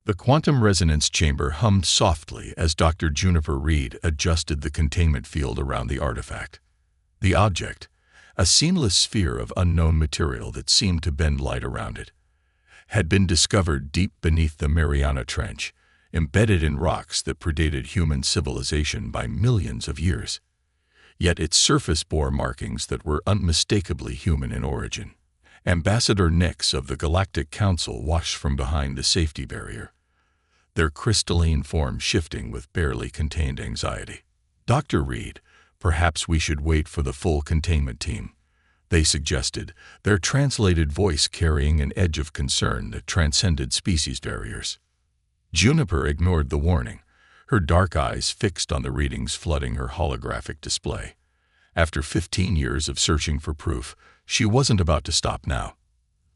The quantum resonance chamber hummed softly as Dr. Juniper Reed adjusted the containment field around the artifact. The object, a seamless sphere of unknown material that seemed to bend light around it, had been discovered deep beneath the Mariana Trench, embedded in rocks that predated human civilization by millions of years. Yet its surface bore markings that were unmistakably human in origin. Ambassador Nix of the Galactic Council watched from behind the safety barrier, their crystalline form shifting with barely contained anxiety. "Dr. Reed, perhaps we should wait for the full containment team," they suggested, their translated voice carrying an edge of concern that transcended species barriers. Juniper ignored the warning, her dark eyes fixed on the readings flooding her holographic display. After 15 years of searching for proof, she wasn't about to stop now.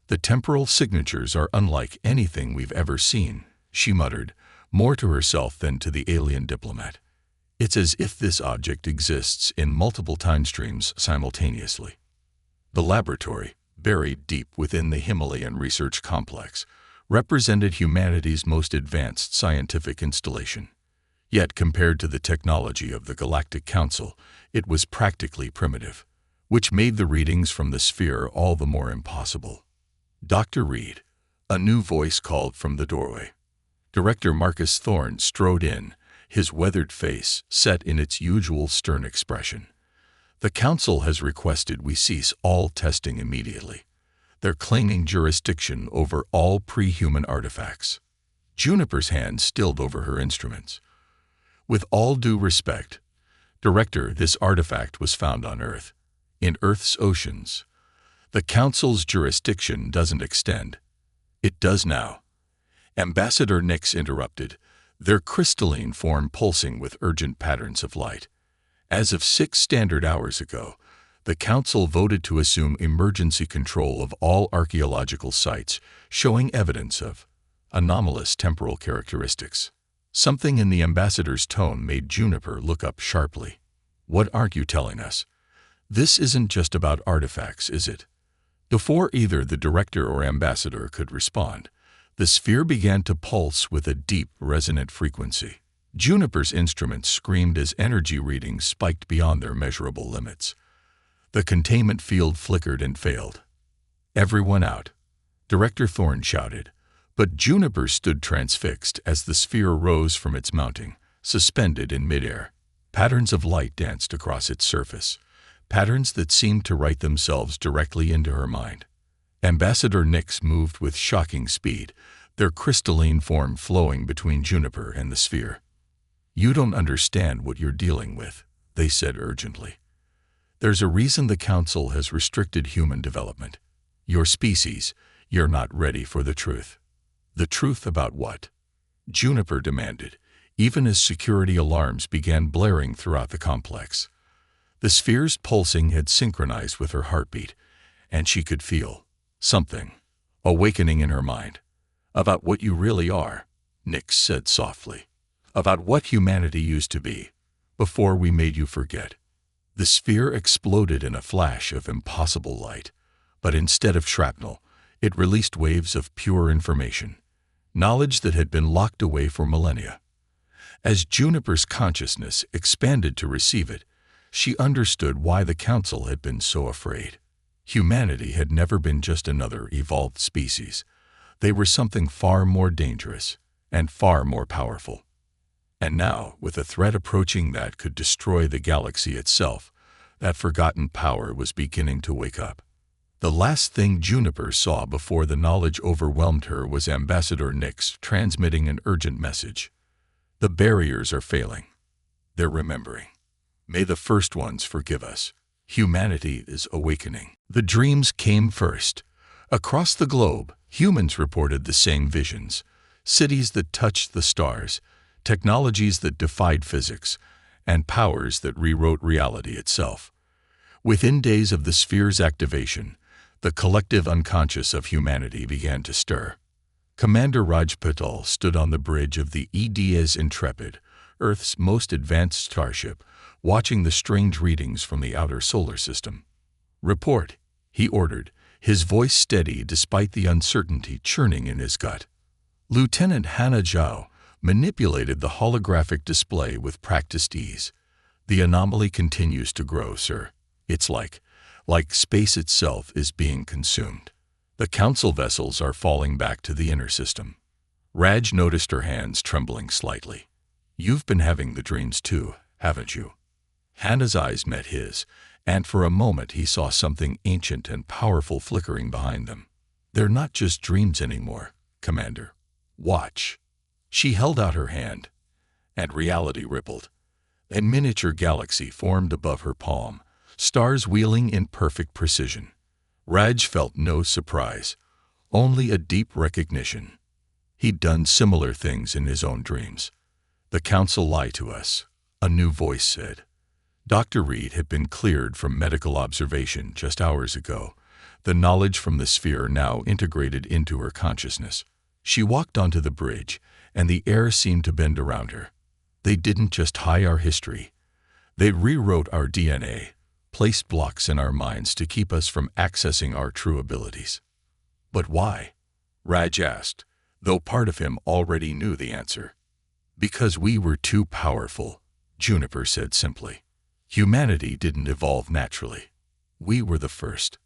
"The temporal signatures are unlike anything we've ever seen," she muttered, more to herself than to the alien diplomat. "It's as if this object exists in multiple time streams simultaneously." The laboratory, buried deep within the Himalayan research complex, represented humanity's most advanced scientific installation. Yet compared to the technology of the Galactic Council, it was practically primitive, which made the readings from the sphere all the more impossible. "Dr. Reed," a new voice called from the doorway. Director Marcus Thorne strode in, his weathered face set in its usual stern expression. "The Council has requested we cease all testing immediately. They're claiming jurisdiction over all pre-human artifacts." Juniper's hand stilled over her instruments. "With all due respect, Director, this artifact was found on Earth, in Earth's oceans. The Council's jurisdiction doesn't extend." "It does now," Ambassador Nix interrupted, their crystalline form pulsing with urgent patterns of light. "As of 6 standard hours ago, the Council voted to assume emergency control of all archaeological sites showing evidence of anomalous temporal characteristics." Something in the ambassador's tone made Juniper look up sharply. "What aren't you telling us? This isn't just about artifacts, is it?" Before either the director or ambassador could respond, the sphere began to pulse with a deep, resonant frequency. Juniper's instruments screamed as energy readings spiked beyond their measurable limits. The containment field flickered and failed. "Everyone out," Director Thorne shouted, but Juniper stood transfixed as the sphere rose from its mounting, suspended in midair. Patterns of light danced across its surface, patterns that seemed to write themselves directly into her mind. Ambassador Nix moved with shocking speed, their crystalline form flowing between Juniper and the sphere. "You don't understand what you're dealing with," they said urgently. "There's a reason the Council has restricted human development. Your species, you're not ready for the truth." "The truth about what?" Juniper demanded, even as security alarms began blaring throughout the complex. The sphere's pulsing had synchronized with her heartbeat, and she could feel something awakening in her mind. "About what you really are," Nix said softly. "About what humanity used to be, before we made you forget." The sphere exploded in a flash of impossible light, but instead of shrapnel, it released waves of pure information, knowledge that had been locked away for millennia. As Juniper's consciousness expanded to receive it, she understood why the Council had been so afraid. Humanity had never been just another evolved species. They were something far more dangerous and far more powerful. And now, with a threat approaching that could destroy the galaxy itself, that forgotten power was beginning to wake up. The last thing Juniper saw before the knowledge overwhelmed her was Ambassador Nix transmitting an urgent message. "The barriers are failing. They're remembering. May the first ones forgive us. Humanity is awakening." The dreams came first. Across the globe, humans reported the same visions. Cities that touched the stars, technologies that defied physics, and powers that rewrote reality itself. Within days of the sphere's activation, the collective unconscious of humanity began to stir. Commander Raj Patel stood on the bridge of the EDS Intrepid, Earth's most advanced starship, watching the strange readings from the outer solar system. "Report," he ordered, his voice steady despite the uncertainty churning in his gut. Lieutenant Hannah Zhao manipulated the holographic display with practiced ease. The anomaly continues to grow, sir. It's like space itself is being consumed. The council vessels are falling back to the inner system. Raj noticed her hands trembling slightly. You've been having the dreams too, haven't you? Hannah's eyes met his, and for a moment he saw something ancient and powerful flickering behind them. They're not just dreams anymore, Commander. Watch. She held out her hand, and reality rippled. A miniature galaxy formed above her palm, stars wheeling in perfect precision. Raj felt no surprise, only a deep recognition. He'd done similar things in his own dreams. The council lied to us, a new voice said. Dr. Reed had been cleared from medical observation just hours ago, the knowledge from the sphere now integrated into her consciousness. She walked onto the bridge, and the air seemed to bend around her. They didn't just hide our history. They rewrote our DNA, placed blocks in our minds to keep us from accessing our true abilities. But why? Raj asked, though part of him already knew the answer. Because we were too powerful, Juniper said simply. Humanity didn't evolve naturally. We were the first,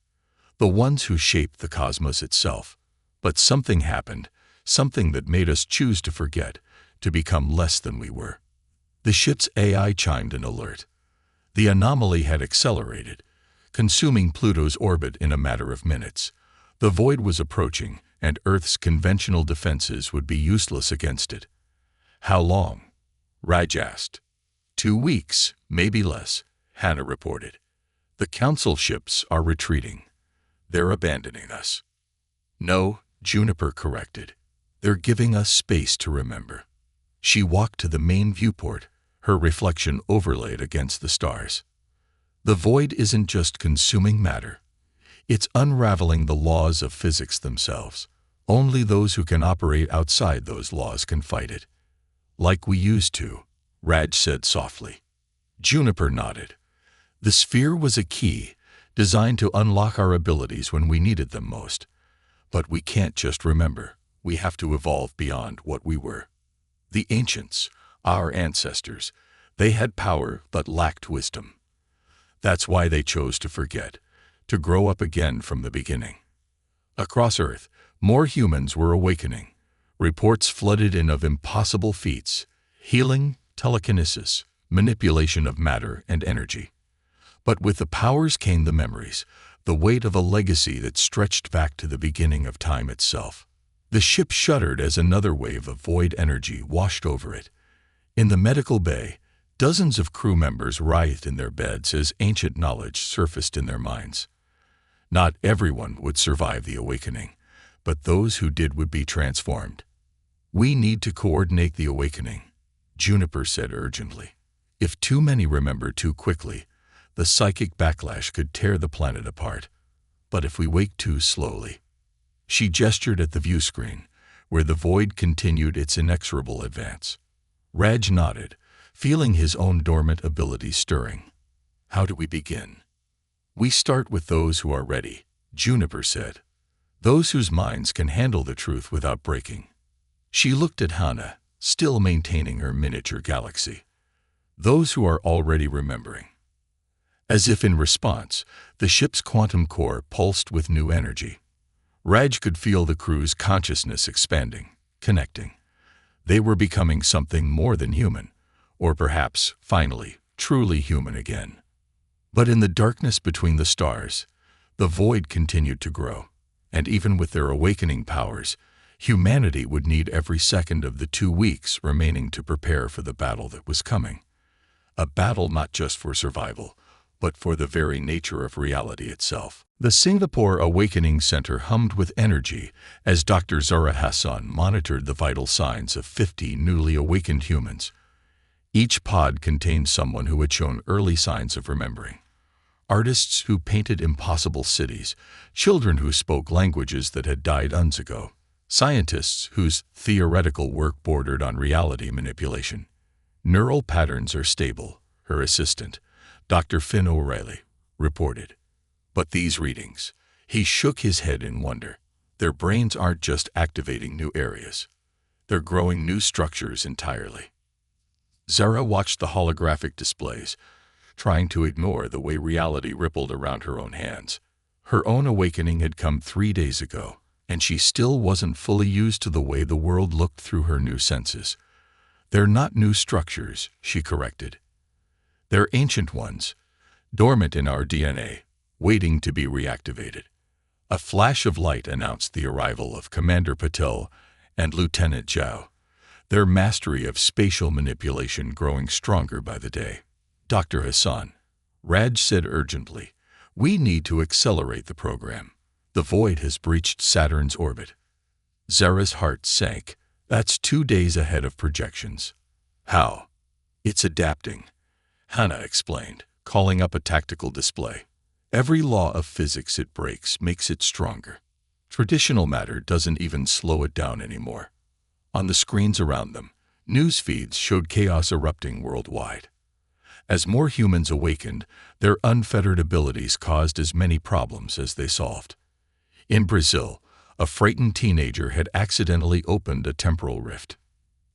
the ones who shaped the cosmos itself. But something happened, something that made us choose to forget, to become less than we were. The ship's AI chimed an alert. The anomaly had accelerated, consuming Pluto's orbit in a matter of minutes. The void was approaching, and Earth's conventional defenses would be useless against it. How long? Raj asked. 2 weeks, maybe less, Hannah reported. The council ships are retreating. They're abandoning us. No, Juniper corrected. They're giving us space to remember. She walked to the main viewport, her reflection overlaid against the stars. The void isn't just consuming matter. It's unraveling the laws of physics themselves. Only those who can operate outside those laws can fight it. Like we used to, Raj said softly. Juniper nodded. The sphere was a key, designed to unlock our abilities when we needed them most. But we can't just remember. We have to evolve beyond what we were. The ancients, our ancestors, they had power but lacked wisdom. That's why they chose to forget, to grow up again from the beginning. Across Earth, more humans were awakening. Reports flooded in of impossible feats, healing, telekinesis, manipulation of matter and energy. But with the powers came the memories, the weight of a legacy that stretched back to the beginning of time itself. The ship shuddered as another wave of void energy washed over it. In the medical bay, dozens of crew members writhed in their beds as ancient knowledge surfaced in their minds. Not everyone would survive the awakening, but those who did would be transformed. We need to coordinate the awakening, Juniper said urgently. If too many remember too quickly, the psychic backlash could tear the planet apart. But if we wake too slowly... She gestured at the view screen, where the void continued its inexorable advance. Raj nodded, feeling his own dormant abilities stirring. How do we begin? We start with those who are ready, Juniper said. Those whose minds can handle the truth without breaking. She looked at Hannah, still maintaining her miniature galaxy. Those who are already remembering. As if in response, the ship's quantum core pulsed with new energy. Raj could feel the crew's consciousness expanding, connecting. They were becoming something more than human, or perhaps, finally, truly human again. But in the darkness between the stars, the void continued to grow, and even with their awakening powers, humanity would need every second of the 2 weeks remaining to prepare for the battle that was coming. A battle not just for survival, but for the very nature of reality itself. The Singapore Awakening Center hummed with energy as Dr. Zara Hassan monitored the vital signs of 50 newly awakened humans. Each pod contained someone who had shown early signs of remembering. Artists who painted impossible cities, children who spoke languages that had died eons ago, scientists whose theoretical work bordered on reality manipulation. Neural patterns are stable, her assistant, Dr. Finn O'Reilly, reported. But these readings, he shook his head in wonder. Their brains aren't just activating new areas. They're growing new structures entirely. Zara watched the holographic displays, trying to ignore the way reality rippled around her own hands. Her own awakening had come 3 days ago, and she still wasn't fully used to the way the world looked through her new senses. They're not new structures, she corrected. They're ancient ones, dormant in our DNA, waiting to be reactivated. A flash of light announced the arrival of Commander Patel and Lieutenant Zhao, their mastery of spatial manipulation growing stronger by the day. Dr. Hassan, Raj said urgently, we need to accelerate the program. The void has breached Saturn's orbit. Zara's heart sank. That's 2 days ahead of projections. How? It's adapting, Hannah explained, calling up a tactical display. Every law of physics it breaks makes it stronger. Traditional matter doesn't even slow it down anymore. On the screens around them, news feeds showed chaos erupting worldwide. As more humans awakened, their unfettered abilities caused as many problems as they solved. In Brazil, a frightened teenager had accidentally opened a temporal rift.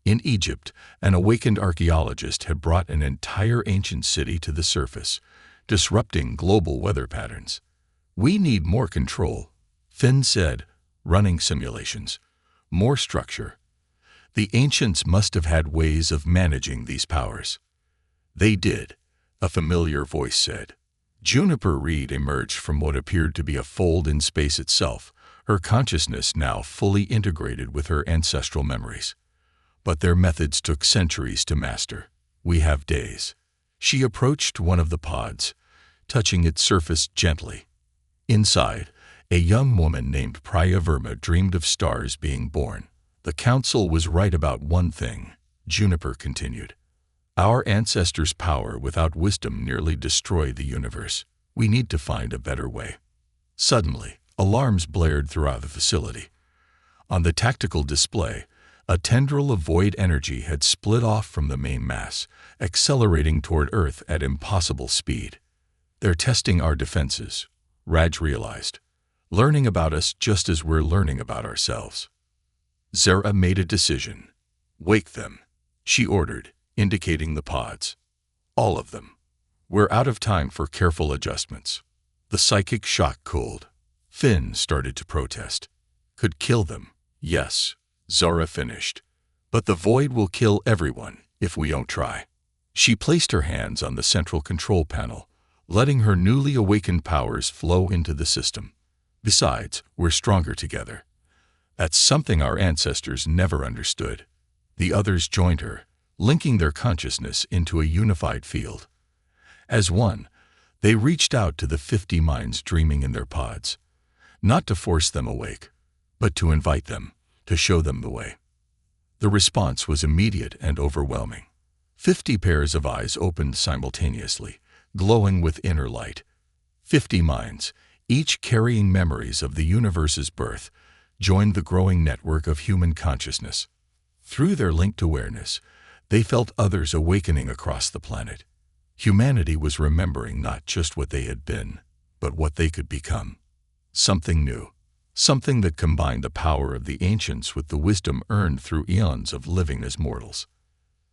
In Egypt, an awakened archaeologist had brought an entire ancient city to the surface, disrupting global weather patterns. We need more control, Finn said, running simulations. More structure. The ancients must have had ways of managing these powers. They did, a familiar voice said. Juniper Reed emerged from what appeared to be a fold in space itself, her consciousness now fully integrated with her ancestral memories. But their methods took centuries to master. We have days. She approached one of the pods, touching its surface gently. Inside, a young woman named Priya Verma dreamed of stars being born. The council was right about one thing, Juniper continued. Our ancestors' power without wisdom nearly destroyed the universe. We need to find a better way. Suddenly, alarms blared throughout the facility. On the tactical display, a tendril of void energy had split off from the main mass, accelerating toward Earth at impossible speed. They're testing our defenses, Raj realized, learning about us just as we're learning about ourselves. Zara made a decision. Wake them, she ordered, indicating the pods. All of them. We're out of time for careful adjustments. The psychic shock cooled. Finn started to protest. Could kill them. Yes, Zara finished. But the void will kill everyone if we don't try. She placed her hands on the central control panel, letting her newly awakened powers flow into the system. Besides, we're stronger together. That's something our ancestors never understood. The others joined her, linking their consciousness into a unified field. As one, they reached out to the 50 minds dreaming in their pods, not to force them awake, but to invite them, to show them the way. The response was immediate and overwhelming. 50 pairs of eyes opened simultaneously, glowing with inner light. 50 minds, each carrying memories of the universe's birth, joined the growing network of human consciousness. Through their linked awareness, they felt others awakening across the planet. Humanity was remembering not just what they had been, but what they could become. Something new. Something that combined the power of the ancients with the wisdom earned through eons of living as mortals.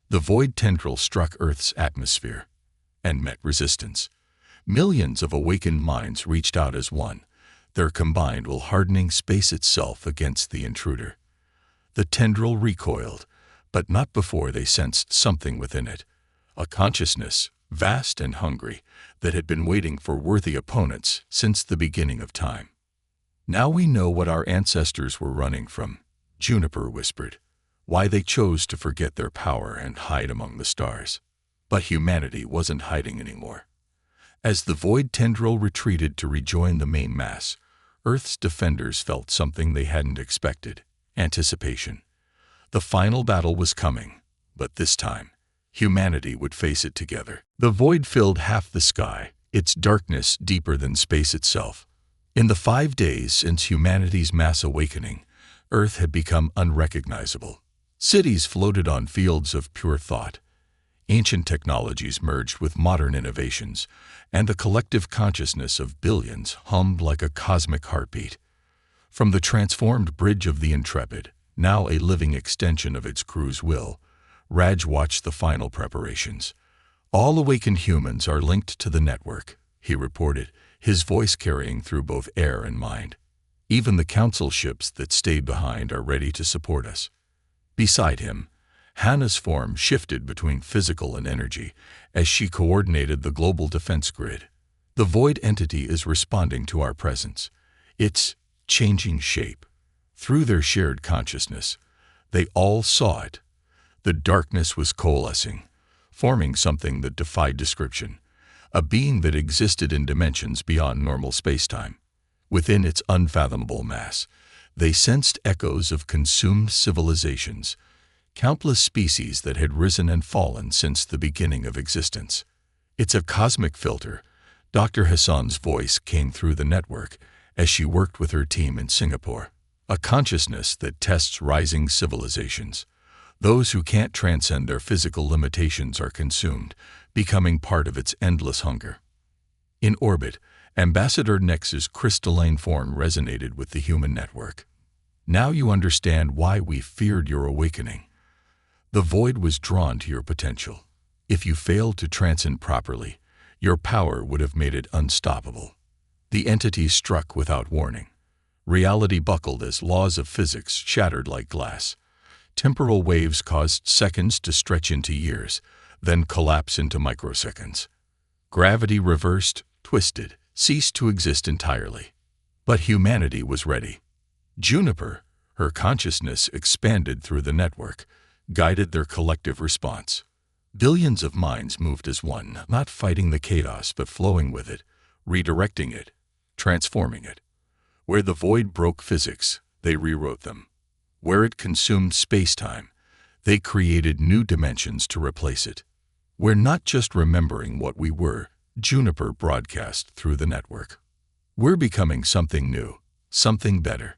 The void tendril struck Earth's atmosphere and met resistance. Millions of awakened minds reached out as one, their combined will hardening space itself against the intruder. The tendril recoiled, but not before they sensed something within it, a consciousness, vast and hungry, that had been waiting for worthy opponents since the beginning of time. Now we know what our ancestors were running from, Juniper whispered, why they chose to forget their power and hide among the stars. But humanity wasn't hiding anymore. As the void tendril retreated to rejoin the main mass, Earth's defenders felt something they hadn't expected, anticipation. The final battle was coming, but this time, humanity would face it together. The void filled half the sky, its darkness deeper than space itself. In the 5 days since humanity's mass awakening, Earth had become unrecognizable. Cities floated on fields of pure thought. Ancient technologies merged with modern innovations, and the collective consciousness of billions hummed like a cosmic heartbeat. From the transformed bridge of the Intrepid, now a living extension of its crew's will, Raj watched the final preparations. "All awakened humans are linked to the network," he reported, his voice carrying through both air and mind. "Even the council ships that stayed behind are ready to support us." Beside him, Hannah's form shifted between physical and energy as she coordinated the global defense grid. "The void entity is responding to our presence. It's changing shape." Through their shared consciousness, they all saw it. The darkness was coalescing, forming something that defied description, a being that existed in dimensions beyond normal spacetime. Within its unfathomable mass, they sensed echoes of consumed civilizations, countless species that had risen and fallen since the beginning of existence. "It's a cosmic filter," Dr. Hassan's voice came through the network as she worked with her team in Singapore. "A consciousness that tests rising civilizations. Those who can't transcend their physical limitations are consumed, becoming part of its endless hunger." In orbit, Ambassador Nex's crystalline form resonated with the human network. "Now you understand why we feared your awakening. The void was drawn to your potential. If you failed to transcend properly, your power would have made it unstoppable." The entity struck without warning. Reality buckled as laws of physics shattered like glass. Temporal waves caused seconds to stretch into years, then collapse into microseconds. Gravity reversed, twisted, ceased to exist entirely. But humanity was ready. Juniper, her consciousness expanded through the network, guided their collective response. Billions of minds moved as one, not fighting the chaos but flowing with it, redirecting it, transforming it. Where the void broke physics, they rewrote them. Where it consumed space-time, they created new dimensions to replace it. "We're not just remembering what we were," Juniper broadcast through the network. "We're becoming something new, something better."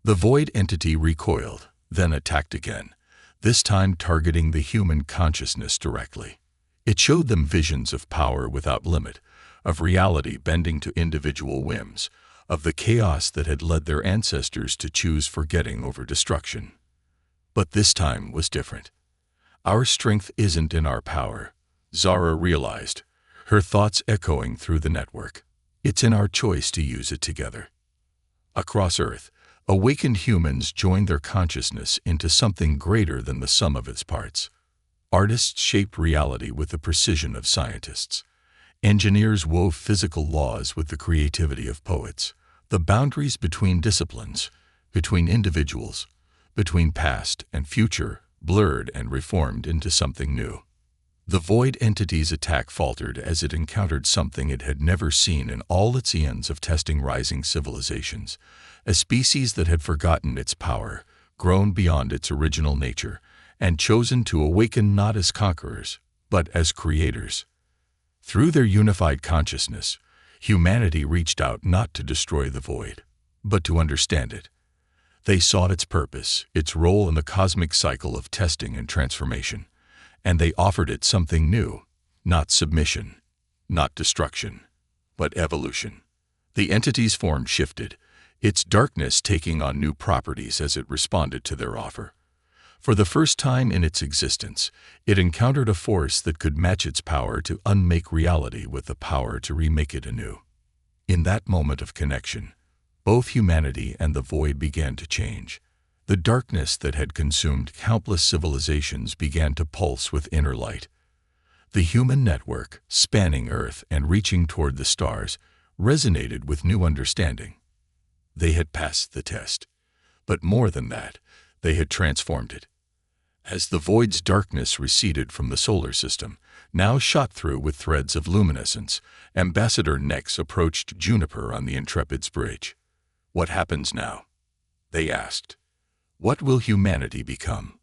The void entity recoiled, then attacked again, this time targeting the human consciousness directly. It showed them visions of power without limit, of reality bending to individual whims, of the chaos that had led their ancestors to choose forgetting over destruction. But this time was different. "Our strength isn't in our power," Zara realized, her thoughts echoing through the network. "It's in our choice to use it together." Across Earth, awakened humans joined their consciousness into something greater than the sum of its parts. Artists shaped reality with the precision of scientists. Engineers wove physical laws with the creativity of poets. The boundaries between disciplines, between individuals, between past and future, blurred and reformed into something new. The void entity's attack faltered as it encountered something it had never seen in all its eons of testing rising civilizations, a species that had forgotten its power, grown beyond its original nature, and chosen to awaken not as conquerors, but as creators. Through their unified consciousness, humanity reached out not to destroy the void, but to understand it. They sought its purpose, its role in the cosmic cycle of testing and transformation, and they offered it something new, not submission, not destruction, but evolution. The entity's form shifted, its darkness taking on new properties as it responded to their offer. For the first time in its existence, it encountered a force that could match its power to unmake reality with the power to remake it anew. In that moment of connection, both humanity and the void began to change. The darkness that had consumed countless civilizations began to pulse with inner light. The human network, spanning Earth and reaching toward the stars, resonated with new understanding. They had passed the test, but more than that, they had transformed it. As the void's darkness receded from the solar system, now shot through with threads of luminescence, Ambassador Nex approached Juniper on the Intrepid's bridge. "What happens now?" they asked. "What will humanity become?"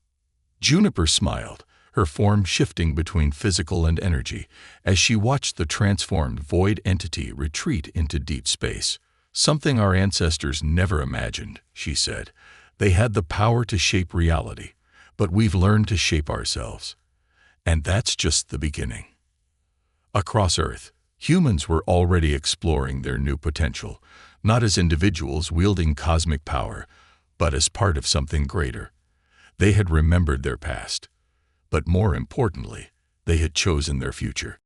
Juniper smiled, her form shifting between physical and energy, as she watched the transformed void entity retreat into deep space. "Something our ancestors never imagined," she said. "They had the power to shape reality, but we've learned to shape ourselves. And that's just the beginning." Across Earth, humans were already exploring their new potential, not as individuals wielding cosmic power, but as part of something greater. They had remembered their past, but more importantly, they had chosen their future.